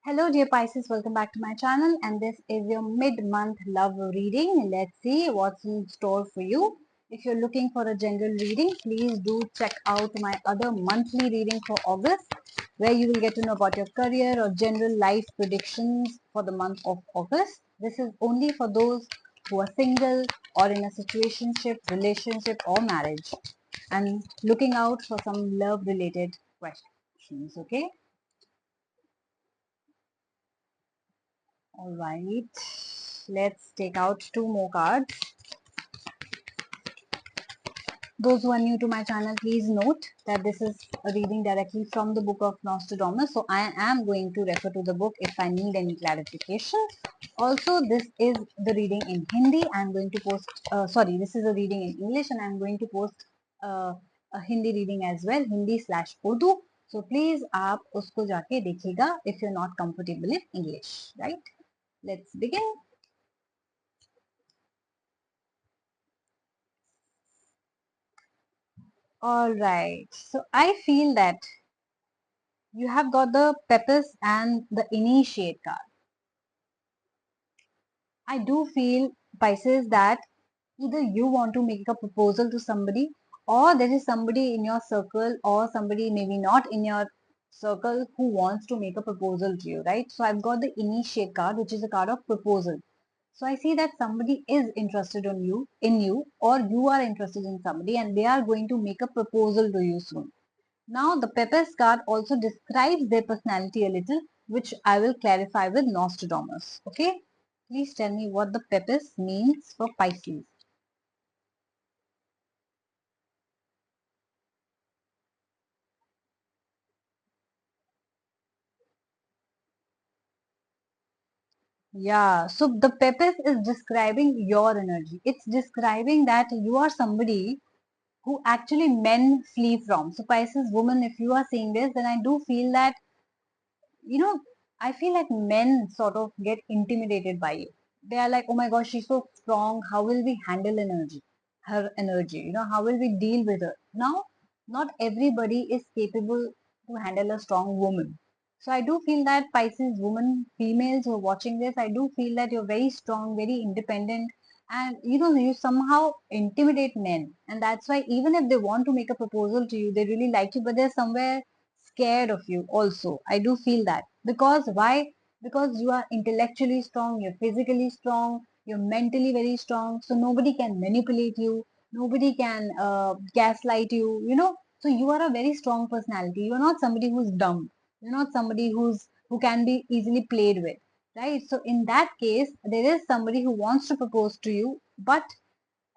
Hello dear Pisces, welcome back to my channel and this is your mid-month love reading. Let's see what's in store for you. If you're looking for a general reading, please do check out my other monthly reading for August where you will get to know about your career or general life predictions for the month of August. This is only for those who are single or in a situationship, relationship or marriage and looking out for some love related questions, okay? All right, let's take out two more cards. Those who are new to my channel, please note that this is a reading directly from the book of Nostradamus. So I am going to refer to the book if I need any clarification. Also, this is the reading in Hindi. I'm going to post, this is a reading in English and I'm going to post a Hindi reading as well, Hindi/Urdu. So please आप उसको जाके देखिएगा if you're not comfortable in English, right? Let's begin. All right. So I feel that you have got the Pepis and the Initiate card. I do feel, Pisces, that either you want to make a proposal to somebody or there is somebody in your circle or somebody maybe not in your circle who wants to make a proposal to you, right? So I've got the Initiate card, which is a card of proposal. So I see that somebody is interested in you, or you are interested in somebody and they are going to make a proposal to you soon. Now, the Pepys card also describes their personality a little, which I will clarify with Nostradamus. Okay, please tell me what the Pepys means for Pisces. Yeah, so the Pepys is describing your energy. It's describing that you are somebody who actually men flee from. So, Pisces woman, if you are seeing this, then I do feel that you know, I feel like men sort of get intimidated by you. They are like, oh my gosh, she's so strong. How will we handle her energy? How will we deal with her? Now, not everybody is capable to handle a strong woman. So I do feel that Pisces women, females who are watching this, I do feel that you're very strong, very independent, and you somehow intimidate men. And that's why even if they want to make a proposal to you, they really like you, but they're somewhere scared of you also. I do feel that. Because why? Because you are intellectually strong, you're physically strong, you're mentally very strong, so nobody can manipulate you, nobody can gaslight you, So you are a very strong personality. You're not somebody who's dumb. You're not somebody who can be easily played with. Right? So in that case, there is somebody who wants to propose to you, but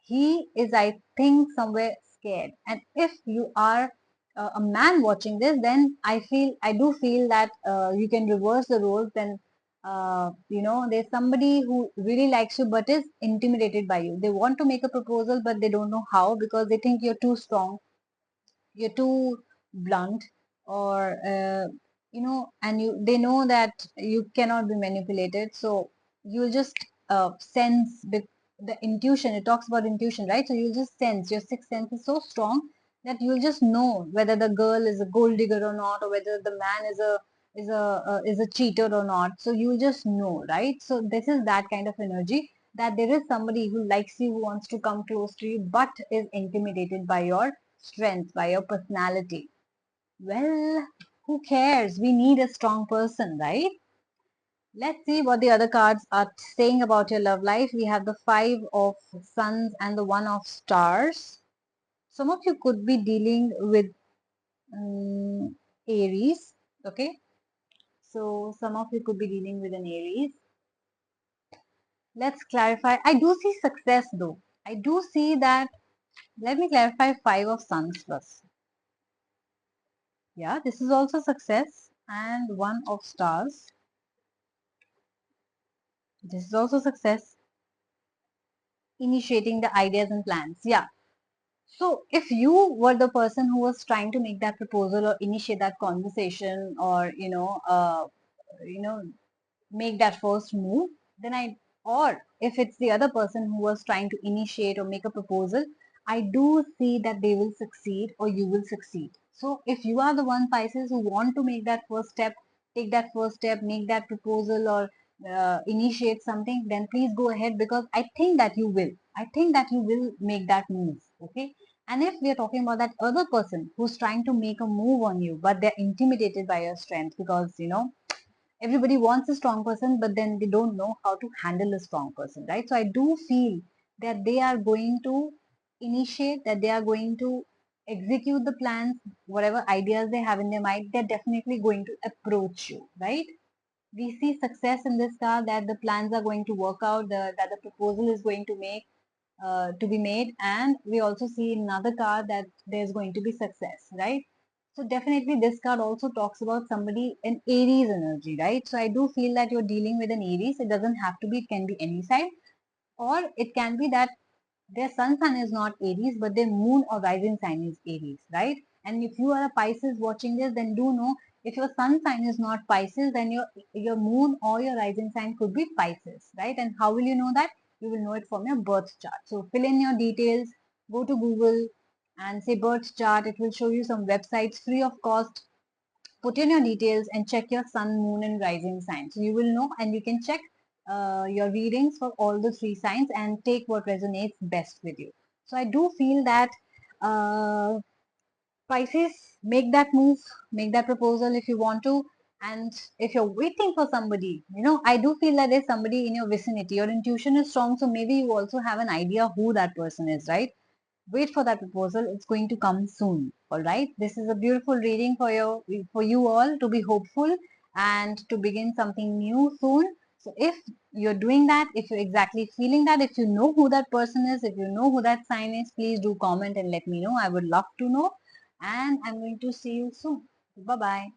he is, I think, somewhere scared. And if you are a man watching this, then I do feel that you can reverse the roles. Then there's somebody who really likes you but is intimidated by you. They want to make a proposal but they don't know how, because they think you're too strong, you're too blunt, or and they know that you cannot be manipulated. So you'll just sense the intuition. It talks about intuition, right? So you'll just sense, your sixth sense is so strong that you'll just know whether the girl is a gold digger or not, or whether the man is a cheater or not. So you'll just know, right? So this is that kind of energy, that there is somebody who likes you, who wants to come close to you, but is intimidated by your strength, by your personality. Well, who cares? We need a strong person, right? Let's see what the other cards are saying about your love life. We have the Five of Suns and the One of Stars. Some of you could be dealing with Aries, okay? So some of you could be dealing with an Aries. Let's clarify. I do see success though. I do see that. Let me clarify Five of Suns first. Yeah, this is also success. And One of Stars. This is also success. Initiating the ideas and plans. Yeah. So if you were the person who was trying to make that proposal or initiate that conversation, or you know, make that first move, then or if it's the other person who was trying to initiate or make a proposal, I do see that they will succeed or you will succeed. So if you are the one, Pisces, who want to make that first step, take that first step, make that proposal, or initiate something, then please go ahead, because I think that you will. I think that you will make that move. Okay. And if we are talking about that other person who's trying to make a move on you, but they're intimidated by your strength, because everybody wants a strong person, but then they don't know how to handle a strong person, right? So I do feel that they are going to initiate, that they are going to execute the plans, whatever ideas they have in their mind, they're definitely going to approach you, right? We see success in this car, that the plans are going to work out, that the proposal is going to be made, and we also see in another car that there's going to be success, right? So definitely this card also talks about somebody in Aries energy, right? So I do feel that you're dealing with an Aries. It doesn't have to be, it can be any sign, or it can be that their sun sign is not Aries, but their moon or rising sign is Aries, right? And if you are a Pisces watching this, then do know, if your sun sign is not Pisces, then your moon or your rising sign could be Pisces, right? And how will you know that? You will know it from your birth chart. So fill in your details, go to Google and say birth chart. It will show you some websites free of cost. Put in your details and check your sun, moon, and rising sign. So you will know, and you can check your readings for all the three signs and take what resonates best with you. So I do feel that uh, Pisces, make that move, make that proposal if you want to. And if you're waiting for somebody, I do feel that there's somebody in your vicinity. Your intuition is strong, so maybe you also have an idea who that person is, right? Wait for that proposal, it's going to come soon. All right, this is a beautiful reading for you all to be hopeful and to begin something new soon. So if you're doing that, if you're exactly feeling that, if you know who that person is, if you know who that sign is, please do comment and let me know. I would love to know, and I'm going to see you soon. Bye bye.